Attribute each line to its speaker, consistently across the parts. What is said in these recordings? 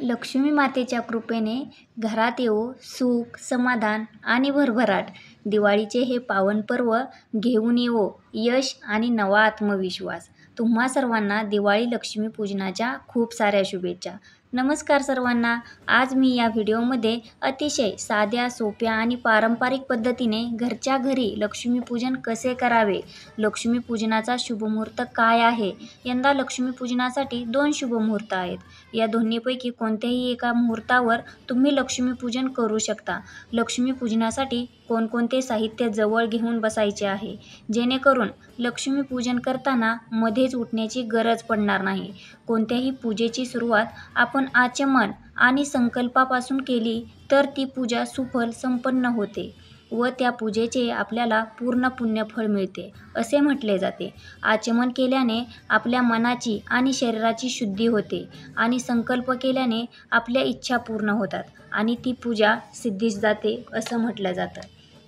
Speaker 1: लक्ष्मी मातेच्या कृपेने घरात येवो सुख, समाधान आणि भरभराट. दिवाळीचे हे पावन पर्व घेऊन येवो यश आणि नवा आत्मविश्वास. तुम्हा सर्वांना दिवाळी लक्ष्मीपूजनाच्या खूप साऱ्या शुभेच्छा. नमस्कार सर्वांना. आज मी या व्हिडिओमध्ये अतिशय साध्या, सोप्या आणि पारंपरिक पद्धतीने घरच्या घरी लक्ष्मीपूजन कसे करावे, लक्ष्मीपूजनाचा शुभमुहूर्त काय आहे. यंदा लक्ष्मीपूजनासाठी 2 शुभमुहूर्त आहेत. या दोन्हीपैकी कोणत्याही एका मुहूर्तावर तुम्ही लक्ष्मीपूजन करू शकता. लक्ष्मीपूजनासाठी कोणकोणते साहित्य जवळ घेऊन बसायचे आहे, जेणेकरून लक्ष्मीपूजन करताना मध्येच उठण्याची गरज पडणार नाही. कोणत्याही पूजेची सुरुवात आपण आचमन आणि संकल्पापासून केली तर ती पूजा सुफल संपन्न होते व त्या पूजेचे आपल्याला पूर्ण पुण्यफळ मिळते असे म्हटले जाते. आचमन केल्याने आपल्या मनाची आणि शरीराची शुद्धी होते आणि संकल्प केल्याने आपल्या इच्छा पूर्ण होतात आणि ती पूजा सिद्धीस जाते असं म्हटलं जातं.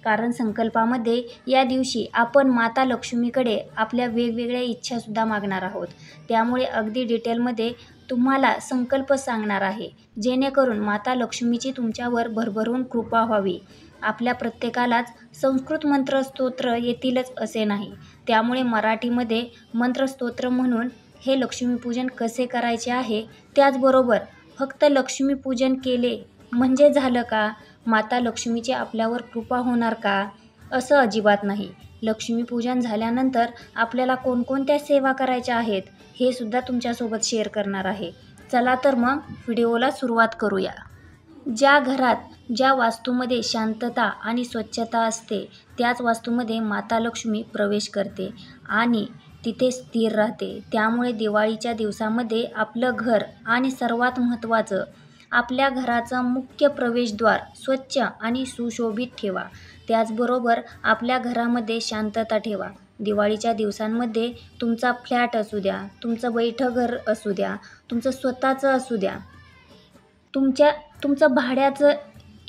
Speaker 1: कारण संकल्पामध्ये या दिवशी आपण माता लक्ष्मीकडे आपल्या वेगवेगळ्या इच्छासुद्धा मागणार आहोत. त्यामुळे अगदी डिटेलमध्ये तुम्हाला संकल्प सांगणार आहे, जेणेकरून माता लक्ष्मीची तुमच्यावर भरभरून कृपा व्हावी. आपल्या प्रत्येकालाच संस्कृत मंत्रस्तोत्र येतीलच असे नाही. त्यामुळे मराठीमध्ये मंत्रस्तोत्र म्हणून हे लक्ष्मीपूजन कसे करायचे आहे. त्याचबरोबर फक्त लक्ष्मीपूजन केले म्हणजे झालं का? माता लक्ष्मीची आपल्यावर कृपा होणार का? असं अजिबात नाही. लक्ष्मीपूजन झाल्यानंतर आपल्याला कोणकोणत्या सेवा करायच्या आहेत हे सुद्धा तुमच्यासोबत शेअर करणार आहे. चला तर मग व्हिडिओला सुरुवात करूया. ज्या घरात, ज्या वास्तूमध्ये शांतता आणि स्वच्छता असते, त्याच वास्तूमध्ये माता लक्ष्मी प्रवेश करते आणि तिथे स्थिर राहते. त्यामुळे दिवाळीच्या दिवसामध्ये आपलं घर आणि सर्वात महत्त्वाचं आपल्या घराचं मुख्य प्रवेशद्वार स्वच्छ आणि सुशोभित ठेवा. त्याचबरोबर आपल्या घरामध्ये शांतता ठेवा. दिवाळीच्या दिवसांमध्ये तुमचा फ्लॅट असू द्या, तुमचं बैठं घर असू द्या, तुमचं स्वतःचं असू द्या, तुमचं भाड्याचं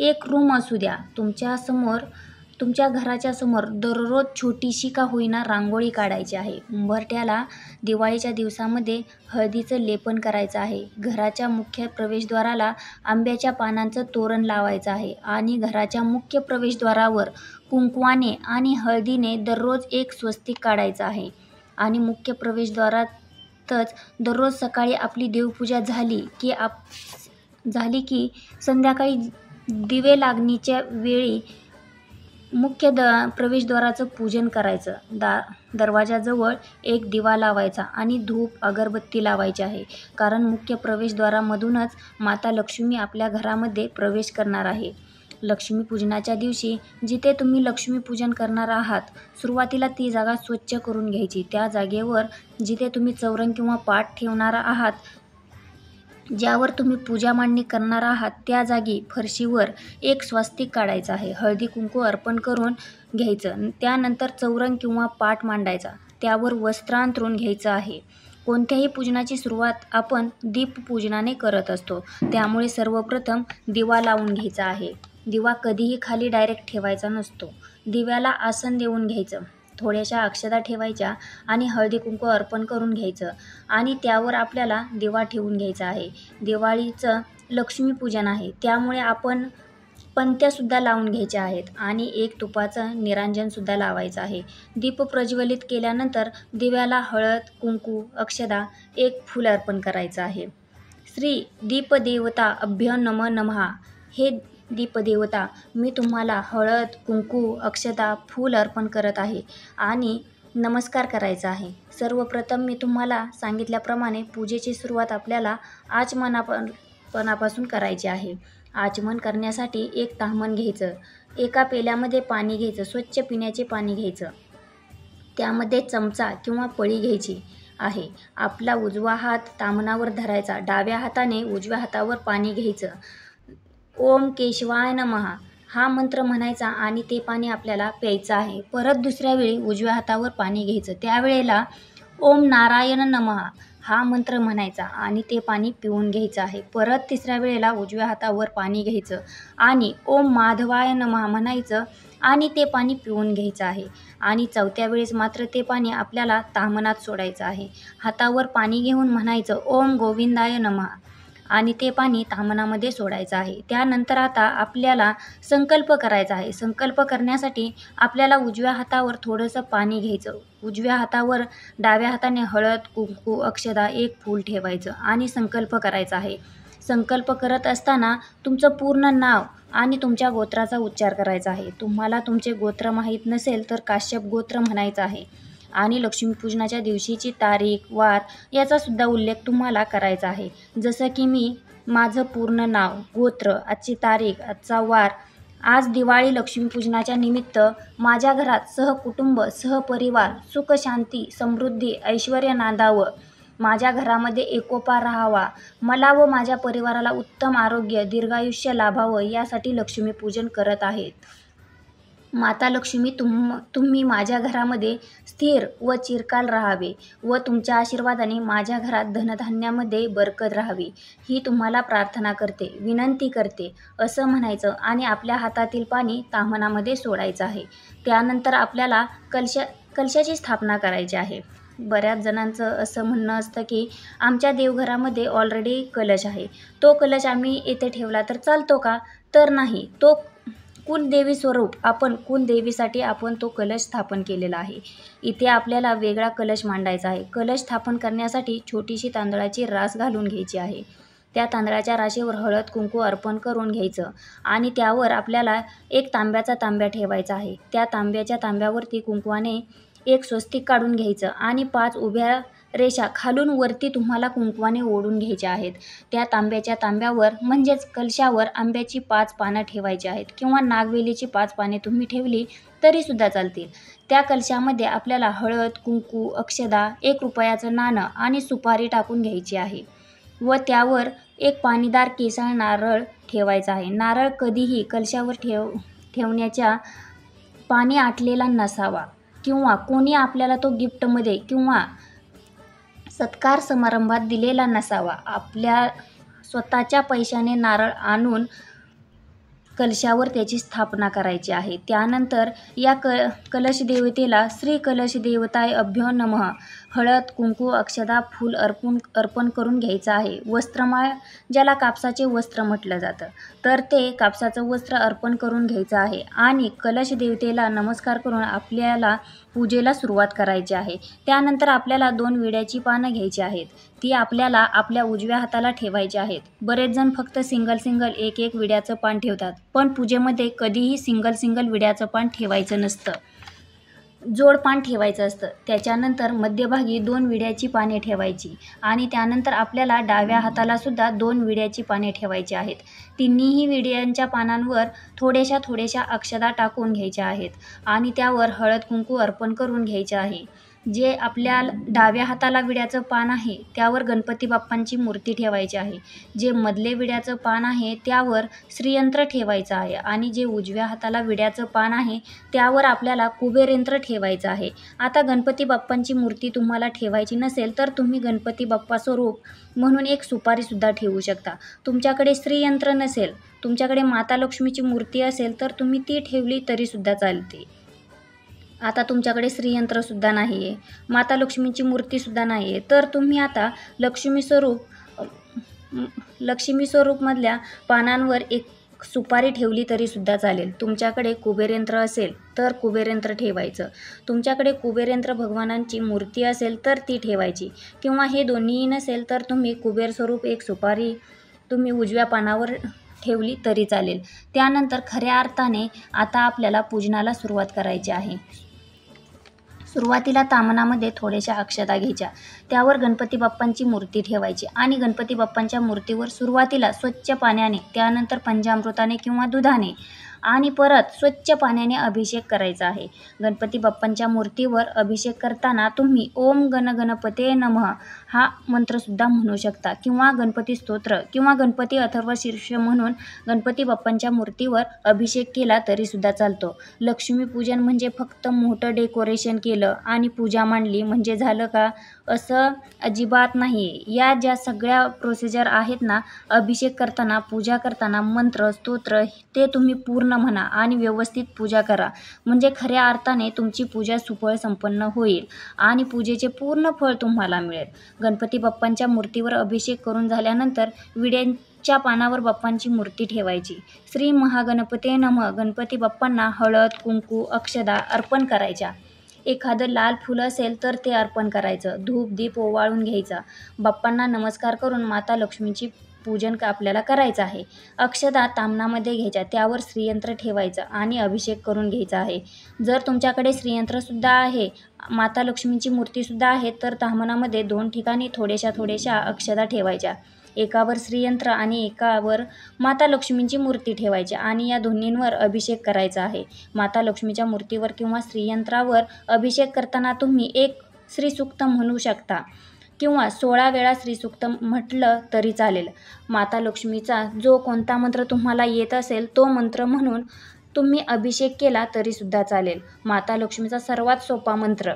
Speaker 1: एक रूम असू द्या, तुमच्या घराच्या समोर दररोज छोटीशी का होईना रांगोळी काढायची आहे. उंबरठ्याला दिवाळीच्या दिवसामध्ये हळदीचं लेपन करायचं आहे. घराच्या मुख्य प्रवेशद्वाराला आंब्याच्या पानांचं तोरण लावायचं आहे आणि घराच्या मुख्य प्रवेशद्वारावर कुंकवाने आणि हळदीने दररोज एक स्वस्तिक काढायचं आहे. आणि मुख्य प्रवेशद्वारातच दररोज सकाळी आपली देवपूजा झाली की संध्याकाळी दिवे लागणीच्या वेळी मुख्य प्रवेशद्वाराचं पूजन करायचं. दरवाजाजवळ एक दिवा लावायचा आणि धूप अगरबत्ती लावायची आहे. कारण मुख्य प्रवेशद्वारामधूनच माता लक्ष्मी आपल्या घरामध्ये प्रवेश करणार आहे. लक्ष्मीपूजनाच्या दिवशी जिथे तुम्ही लक्ष्मीपूजन करणार आहात, सुरुवातीला ती जागा स्वच्छ करून घ्यायची. त्या जागेवर जिथे तुम्ही चौरंग किंवा पाट ठेवणार आहात, ज्यावर तुम्ही पूजा मांडणी करणार आहात, त्या जागी फरशीवर एक स्वस्तिक काढायचं आहे. हळदी कुंकू अर्पण करून घ्यायचं. त्यानंतर चौरंग किंवा पाट मांडायचा. त्यावर वस्त्र अंथरून घ्यायचं आहे. कोणत्याही पूजनाची सुरुवात आपण दीपपूजनाने करत असतो. त्यामुळे सर्वप्रथम दिवा लावून घ्यायचा आहे. दिवा कधीही खाली डायरेक्ट ठेवायचा नसतो. दिव्याला आसन देऊन घ्यायचं. थोड्याशा अक्षता ठेवायच्या आणि हळदी कुंकू अर्पण करून घ्यायचं आणि त्यावर आपल्याला दिवा ठेवून घ्यायचा आहे. दिवाळीचं लक्ष्मीपूजन आहे, त्यामुळे आपण पंत्यासुद्धा लावून घ्यायच्या आहेत आणि एक तुपाचं निरांजनसुद्धा लावायचं आहे. दीप प्रज्वलित केल्यानंतर दिव्याला हळद, कुंकू, अक्षता, एक फूल अर्पण करायचं आहे. श्री दीपदेवता अभ्य नमः नमः. हे दीपदेवता, मी तुम्हाला हळद, कुंकू, अक्षता, फूल अर्पण करत आहे आणि नमस्कार करायचा आहे. सर्वप्रथम मी तुम्हाला सांगितल्याप्रमाणे पूजेची सुरुवात आपल्याला आचमनापासून करायची आहे. आचमन करण्यासाठी एक ताम्हण घ्यायचं. एका पेल्यामध्ये पाणी घ्यायचं, स्वच्छ पिण्याचे पाणी घ्यायचं. त्यामध्ये चमचा किंवा पळी घ्यायची आहे. आपला उजवा हात ताम्हणावर धरायचा. डाव्या हाताने उजव्या हातावर पाणी घ्यायचं. ओम केशवाय नमः हा मंत्र म्हणायचा आणि ते पाणी आपल्याला प्यायचं आहे. परत दुसऱ्या वेळी उजव्या हातावर पाणी घ्यायचं. त्यावेळेला ओम नारायण नमः हा मंत्र म्हणायचा आणि ते पाणी पिऊन घ्यायचं आहे. परत तिसऱ्या वेळेला उजव्या हातावर पाणी घ्यायचं आणि ओम माधवाय नमः म्हणायचं आणि ते पाणी पिऊन घ्यायचं आहे. आणि चौथ्या वेळेस मात्र ते पाणी आपल्याला ताम्हणात सोडायचं आहे. हातावर पाणी घेऊन म्हणायचं ओम गोविंदाय नमः. आणि ते पाणी ताम्हणामध्ये सोडायचं आहे. त्यानंतर आता आपल्याला संकल्प करायचा आहे. संकल्प करण्यासाठी आपल्याला उजव्या हातावर थोडंसं पाणी घ्यायचं. उजव्या हातावर डाव्या हाताने हळद, कुंकू, अक्षदा, एक फूल ठेवायचं आणि संकल्प करायचा आहे. संकल्प करत असताना तुमचं पूर्ण नाव आणि तुमच्या गोत्राचा उच्चार करायचा आहे. तुम्हाला तुमचे गोत्र माहीत नसेल तर काश्यप गोत्र म्हणायचं आहे आणि लक्ष्मीपूजनाच्या दिवशीची तारीख, वार याचासुद्धा उल्लेख तुम्हाला करायचा आहे. जसं की मी माझं पूर्ण नाव, गोत्र, आजची तारीख, आजचा वार, आज दिवाळी लक्ष्मीपूजनाच्या निमित्त माझ्या घरात सहकुटुंब, सहपरिवार, सुख, शांती, समृद्धी, ऐश्वर्य नांदावं, माझ्या घरामध्ये एकोपा राहावा, मला व माझ्या परिवाराला उत्तम आरोग्य, दीर्घायुष्य लाभावं यासाठी लक्ष्मीपूजन करत आहेत. माता लक्ष्मी तुम्ही माझ्या घरामध्ये स्थिर व चिरकाल राहावे व तुमच्या आशीर्वादाने माझ्या घरात धनधान्यामध्ये बरकत राहावी, ही तुम्हाला प्रार्थना करते, विनंती करते असं म्हणायचं आणि आपल्या हातातील पाणी ताम्हणामध्ये सोडायचं आहे. त्यानंतर आपल्याला कलशाची स्थापना करायची आहे. बऱ्याच जणांचं असं म्हणणं असतं की आमच्या देवघरामध्ये ऑलरेडी कलश आहे, तो कलश आम्ही येथे ठेवला तर चालतो का? तर नाही, तो कुलदेवी स्वरूप कुलदेवीसाठी आपण तो कलश स्थापन केलेला आहे. इथे आपल्याला वेगळा कलश मांडायचा आहे. कलश स्थापन करण्यासाठी छोटीशी तांदळाची रास घालून घ्यायची आहे. त्या तांदळाच्या राशीवर हळद, कुंकू अर्पण करून घ्यायचं आणि त्यावर आपल्याला एक तांब्याचा तांब्या ठेवायचा आहे. त्या तांब्यावरती कुंकवाने एक स्वस्तिक काढून घ्यायचं आणि 5 उभ्या रेषा खालून वरती तुम्हाला कुंकवाने ओढून घ्यायच्या आहेत. त्या तांब्यावर म्हणजेच कलशावर आंब्याची 5 पानं ठेवायची आहेत किंवा नागवेलीची 5 पाने तुम्ही ठेवली तरीसुद्धा चालतील. त्या कलशामध्ये आपल्याला हळद, कुंकू, अक्षदा, 1 रुपयाचं नाणं आणि सुपारी टाकून घ्यायची आहे व त्यावर एक पाणीदार केसाळ नारळ ठेवायचा आहे. नारळ कधीही कलशावर ठेवण्याच्या पाणी आटलेला नसावा किंवा कोणी आपल्याला तो गिफ्टमध्ये किंवा सत्कार समारंभात दिलेला नसावा. आपल्या स्वतःच्या पैशाने नारळ आणून कलशावर त्याची स्थापना करायची आहे. त्यानंतर या कलश देवतेला श्री कलश देवताय अभ्यो नमः हळद, कुंकू, अक्षदा, फूल अर्पण करून घ्यायचं आहे. वस्त्रमाळ, ज्याला कापसाचे वस्त्र म्हटलं जातं, तर ते कापसाचं वस्त्र अर्पण करून घ्यायचं आहे आणि कलश देवतेला नमस्कार करून आपल्याला पूजेला सुरुवात करायची आहे. त्यानंतर आपल्याला 2 विड्याची पानं घ्यायची आहेत. ती आपल्याला आपल्या उजव्या हाताला ठेवायची आहेत. बरेच जण फक्त सिंगल एक विड्याचं पान ठेवतात, पण पूजेमध्ये कधीही सिंगल विड्याचं पान ठेवायचं नसतं, जोड पान ठेवायचं असतं. त्याच्यानंतर मध्यभागी 2 विड्याची पाने ठेवायची आणि त्यानंतर आपल्याला डाव्या हाताला सुद्धा 2 विड्याची पाने ठेवायची आहेत. तिन्हीही विड्यांच्या पानांवर थोड्याशा अक्षदा टाकून घ्यायच्या आहेत आणि त्यावर हळद, कुंकू अर्पण करून घ्यायचे आहे. जे आपल्या डाव्या हाताला विड्याचं पान आहे त्यावर गणपती बाप्पांची मूर्ती ठेवायची आहे. जे मधले विड्याचं पान आहे त्यावर श्रीयंत्र ठेवायचं आहे आणि जे उजव्या हाताला विड्याचं पान आहे त्यावर आपल्याला कुबेरयंत्र ठेवायचं आहे. आता गणपती बाप्पांची मूर्ती तुम्हाला ठेवायची नसेल तर तुम्ही गणपती बाप्पा स्वरूप म्हणून एक सुपारीसुद्धा ठेवू शकता. तुमच्याकडे श्रीयंत्र नसेल, तुमच्याकडे माता लक्ष्मीची मूर्ती असेल तर तुम्ही ती ठेवली तरीसुद्धा चालते. आता तुमच्याकडे श्रीयंत्रसुद्धा नाही आहे, माता लक्ष्मीची मूर्तीसुद्धा नाही आहे, तर तुम्ही आता लक्ष्मी स्वरूपमधल्या पानांवर एक सुपारी ठेवली तरीसुद्धा चालेल. तुमच्याकडे कुबेरयंत्र असेल तर कुबेरयंत्र ठेवायचं. तुमच्याकडे कुबेरयंत्र भगवानांची मूर्ती असेल तर ती ठेवायची किंवा हे दोन्हीही नसेल तर तुम्ही कुबेर स्वरूप एक सुपारी तुम्ही उजव्या पानावर ठेवली तरी चालेल. त्यानंतर खऱ्या अर्थाने आता आपल्याला पूजनाला सुरुवात करायची आहे. सुरुवातीला ताम्हणामध्ये थोड्याशा अक्षता घ्यायच्या, त्यावर गणपती बाप्पांची मूर्ती ठेवायची आणि गणपती बाप्पांच्या मूर्तीवर सुरुवातीला स्वच्छ पाण्याने, त्यानंतर पंचामृताने किंवा दुधाने आणि परत स्वच्छ पाण्याने अभिषेक करायचा आहे. गणपती बाप्पांच्या मूर्तीवर अभिषेक करताना तुम्ही ओम गण गणपते नमः हा मंत्रसुद्धा म्हणू शकता किंवा गणपती स्तोत्र किंवा गणपती अथर्वशीर्ष म्हणून गणपती बाप्पांच्या मूर्तीवर अभिषेक केला तरीसुद्धा चालतो. लक्ष्मीपूजन म्हणजे फक्त मोठं डेकोरेशन केलं आणि पूजा मांडली म्हणजे झालं का? असं अजिबात नाही आहे. या ज्या सगळ्या प्रोसिजर आहेत ना, अभिषेक करताना, पूजा करताना मंत्र, स्तोत्र ते तुम्ही पूर्ण म्हणा आणि व्यवस्थित पूजा करा. म्हणजे खऱ्या अर्थाने तुमची पूजा सुफळ संपन्न होईल आणि पूजेचे पूर्ण फळ तुम्हाला मिळेल. गणपती बाप्पांच्या मूर्तीवर अभिषेक करून झाल्यानंतर विड्याच्या पानावर बाप्पांची मूर्ती ठेवायची. श्री महागणपते नमः. गणपती बाप्पांना हळद, कुंकू, अक्षदा अर्पण करायच्या. एखादं लाल फूल असेल तर ते अर्पण करायचं. धूप दीप ओवाळून घ्यायचा. बाप्पांना नमस्कार करून माता लक्ष्मीची पूजन आपल्याला करायचं आहे. अक्षदा ताम्हणामध्ये घ्यायच्या, त्यावर श्रीयंत्र ठेवायचं आणि अभिषेक करून घ्यायचा आहे. जर तुमच्याकडे श्रीयंत्रसुद्धा आहे, माता लक्ष्मीची मूर्तीसुद्धा आहे, तर ताम्हणामध्ये 2 ठिकाणी थोड्याशा अक्षदा ठेवायच्या. एकावर श्रीयंत्र आणि एकावर माता लक्ष्मीची मूर्ती ठेवायची आणि या दोन्हींवर अभिषेक करायचा आहे. माता लक्ष्मीच्या मूर्तीवर किंवा श्रीयंत्रावर अभिषेक करताना तुम्ही एक श्रीसूक्त म्हणू शकता किंवा 16 वेळा श्रीसूक्त म्हटलं तरी चालेल. माता लक्ष्मीचा जो कोणता मंत्र तुम्हाला येत असेल तो मंत्र म्हणून तुम्ही अभिषेक केला तरीसुद्धा चालेल. माता लक्ष्मीचा सर्वात सोपा मंत्र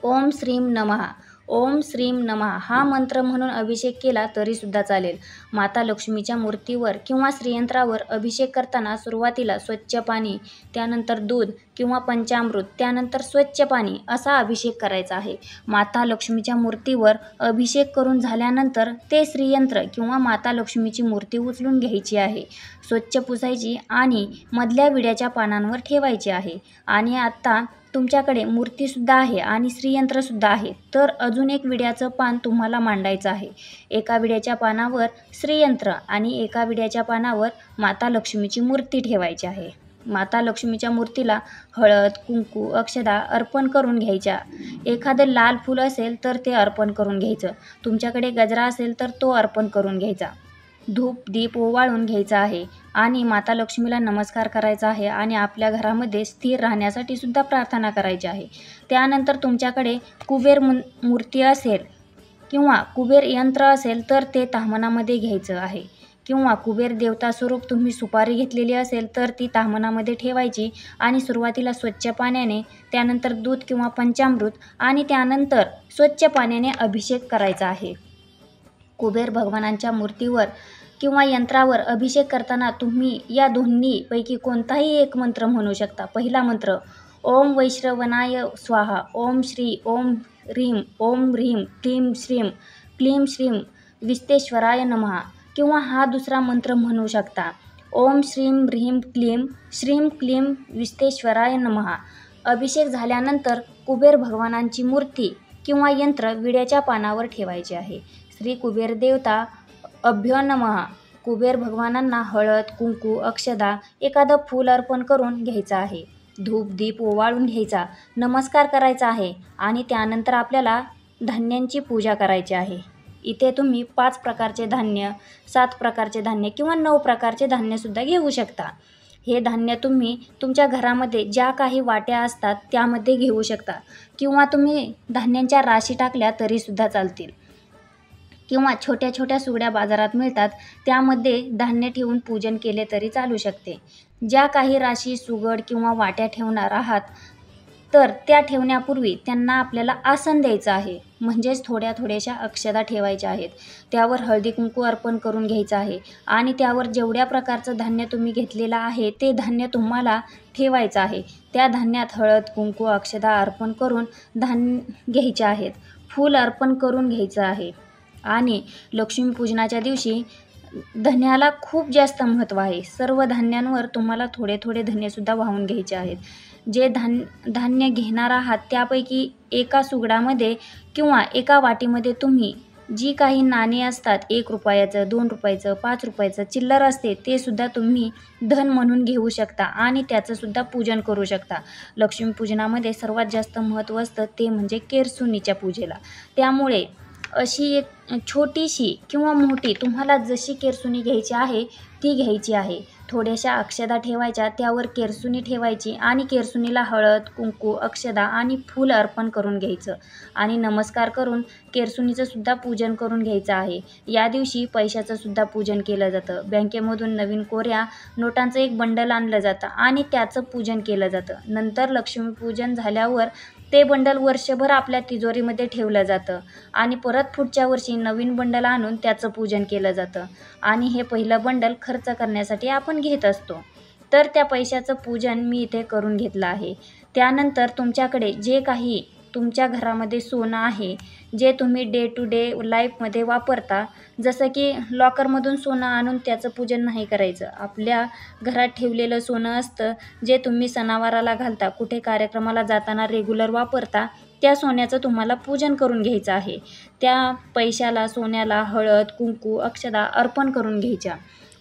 Speaker 1: ओम श्रीं नमः. ओम श्रीं नमः हा मंत्र म्हणून अभिषेक केला तरीसुद्धा चालेल. माता लक्ष्मीच्या मूर्तीवर किंवा श्रीयंत्रावर अभिषेक करताना सुरुवातीला स्वच्छ पाणी, त्यानंतर दूध किंवा पंचामृत, त्यानंतर स्वच्छ पाणी असा अभिषेक करायचा आहे. माता लक्ष्मीच्या मूर्तीवर अभिषेक करून झाल्यानंतर ते श्रीयंत्र किंवा माता लक्ष्मीची मूर्ती उचलून घ्यायची आहे, स्वच्छ पुसायची आणि मधल्या विड्याच्या पानांवर ठेवायची आहे. आणि आता तुमच्याकडे मूर्तीसुद्धा आहे आणि श्रीयंत्रसुद्धा आहे, तर अजून एक विड्याचं पान तुम्हाला मांडायचं आहे. एका विड्याच्या पानावर श्रीयंत्र आणि एका विड्याच्या पानावर माता लक्ष्मीची मूर्ती ठेवायची आहे. माता लक्ष्मीच्या मूर्तीला हळद, कुंकू, अक्षदा अर्पण करून घ्यायच्या. एखादं लाल फूल असेल तर ते अर्पण करून घ्यायचं. तुमच्याकडे गजरा असेल तर तो अर्पण करून घ्यायचा. धूप दीप ओवाळून घ्यायचा आहे आणि माता लक्ष्मीला नमस्कार करायचा आहे आणि आपल्या घरामध्ये स्थिर राहण्यासाठी सुद्धा प्रार्थना करायची आहे. त्यानंतर तुमच्याकडे कुबेर मूर्ती असेल किंवा कुबेर यंत्र असेल तर ते ताम्हणामध्ये घ्यायचं आहे किंवा कुबेर देवता स्वरूप तुम्ही सुपारी घेतलेली असेल तर ती ताम्हणामध्ये ठेवायची आणि सुरुवातीला स्वच्छ पाण्याने, त्यानंतर दूध किंवा पंचामृत आणि त्यानंतर स्वच्छ पाण्याने अभिषेक करायचा आहे. कुबेर भगवानांच्या मूर्तीवर किंवा यंत्रावर अभिषेक करताना तुम्ही या दोन्हीपैकी कोणताही एक मंत्र म्हणू शकता. पहिला मंत्र ओम वैश्रवणाय स्वाहा. ओम श्री ओम ह्रीं ओम ह्रीं क्लीं श्रीं विस्तेश्वराय नमः. किंवा हा दुसरा मंत्र म्हणू शकता ओम श्रीं ह्रीं क्लीं विस्तेश्वराय नमः. अभिषेक झाल्यानंतर कुबेर भगवानांची मूर्ती किंवा यंत्र विड्याच्या पानावर ठेवायचे आहे. श्री कुबेर देवता अभ्यो नमः. कुबेर भगवानांना हळद, कुंकू, अक्षदा, एखादं फूल अर्पण करून घ्यायचं आहे. धूप दीप ओवाळून घ्यायचा, नमस्कार करायचा आहे आणि त्यानंतर आपल्याला धान्यांची पूजा करायची आहे. इथे तुम्ही 5 प्रकारचे धान्य, 7 प्रकारचे धान्य किंवा 9 प्रकारचे धान्यसुद्धा घेऊ शकता. हे धान्य तुम्ही तुमच्या घरामध्ये ज्या काही वाट्या असतात त्यामध्ये घेऊ शकता किंवा तुम्ही धान्यांच्या राशी टाकल्या तरीसुद्धा चालतील किंवा छोट्या छोट्या सुगड्या बाजारात मिळतात त्यामध्ये धान्य ठेवून पूजन केले तरी चालू शकते. ज्या काही राशी, सुगड किंवा वाट्या ठेवणार आहात तर त्या ठेवण्यापूर्वी त्यांना आपल्याला आसन द्यायचं आहे. म्हणजेच थोड्याशा अक्षदा ठेवायच्या आहेत. त्यावर हळदी कुंकू अर्पण करून घ्यायचं आहे आणि त्यावर जेवढ्या प्रकारचं धान्य तुम्ही घेतलेलं आहे ते धान्य तुम्हाला ठेवायचं आहे. त्या धान्यात हळद, कुंकू, अक्षदा अर्पण करून धान्य घ्यायचे आहेत. फूल अर्पण करून घ्यायचं आहे. आणि लक्ष्मीपूजनाच्या दिवशी धान्याला खूप जास्त महत्त्व आहे. सर्व धान्यांवर तुम्हाला थोडे धान्यसुद्धा वाहून घ्यायचे आहेत. जे धान्य घेणार आहात त्यापैकी एका सुगडामध्ये किंवा एका वाटीमध्ये तुम्ही जी काही नाणी असतात, 1 रुपयाचं, 2 रुपयाचं, 5 रुपयाचं चिल्लर असते ते सुद्धा तुम्ही धन म्हणून घेऊ शकता आणि त्याचंसुद्धा पूजन करू शकता. लक्ष्मीपूजनामध्ये सर्वात जास्त महत्त्व असतं ते म्हणजे केरसुणीच्या पूजेला. त्यामुळे अशी एक छोटीशी किंवा मोठी तुम्हाला जशी केरसुणी घ्यायची आहे ती घ्यायची आहे. थोड्याशा अक्षदा ठेवायच्या, त्यावर केरसुणी ठेवायची आणि केरसुणीला हळद, कुंकू, अक्षदा आणि फूल अर्पण करून घ्यायचं आणि नमस्कार करून केरसुणीचं सुद्धा पूजन करून घ्यायचं आहे. या दिवशी पैशाचं सुद्धा पूजन केलं जातं. बँकेमधून नवीन कोऱ्या नोटांचं एक बंडल आणलं जातं आणि त्याचं पूजन केलं जातं. नंतर लक्ष्मीपूजन झाल्यावर ते बंडल वर्षभर आपल्या तिजोरीमध्ये ठेवलं जातं आणि परत पुढच्या वर्षी नवीन बंडल आणून त्याचं पूजन केलं जातं आणि हे पहिलं बंडल खर्च करण्यासाठी आपण घेत असतो. तर त्या पैशाचं पूजन मी इथे करून घेतलं आहे. त्यानंतर तुमच्याकडे जे काही तुमच्या घरामध्ये सोनं आहे, जे तुम्ही डे टू डे लाईफमध्ये वापरता, जसं की लॉकरमधून सोनं आणून त्याचं पूजन नाही करायचं. आपल्या घरात ठेवलेलं सोनं असतं, जे तुम्ही सणावाराला घालता, कुठे कार्यक्रमाला जाताना रेग्युलर वापरता, त्या सोन्याचं तुम्हाला पूजन करून घ्यायचं आहे. त्या पैशाला, सोन्याला हळद, कुंकू, अक्षता अर्पण करून घ्यायच्या.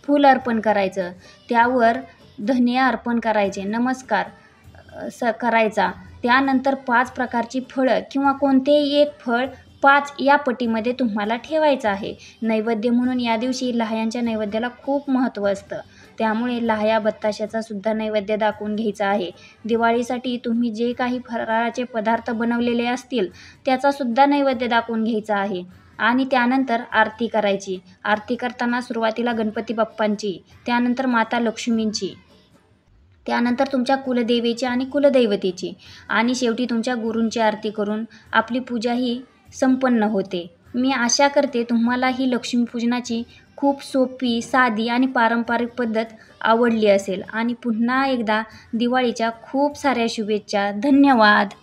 Speaker 1: फूल अर्पण करायचं, त्यावर धने अर्पण करायचे, नमस्कार करायचा. त्यानंतर 5 प्रकारची फळं किंवा कोणतेही एक फळ 5 या पटीमध्ये तुम्हाला ठेवायचं आहे. नैवेद्य म्हणून या दिवशी लाह्यांच्या नैवेद्याला खूप महत्त्व असतं. त्यामुळे लाह्या, बत्ताशाचा सुद्धा नैवेद्य दाखवून घ्यायचा आहे. दिवाळीसाठी तुम्ही जे काही फराळाचे पदार्थ बनवलेले असतील त्याचासुद्धा नैवेद्य दाखवून घ्यायचा आहे. आणि त्यानंतर आरती करायची. आरती करताना सुरुवातीला गणपती बाप्पांची, त्यानंतर माता लक्ष्मींची, त्यानंतर तुमच्या कुलदेवीची आणि कुलदैवतेची आणि शेवटी तुमच्या गुरूंची आरती करून आपली पूजा ही संपन्न होते. मी आशा करते तुम्हाला ही लक्ष्मीपूजनाची खूप सोपी, साधी आणि पारंपरिक पद्धत आवडली असेल आणि पुन्हा एकदा दिवाळीच्या खूप साऱ्या शुभेच्छा. धन्यवाद.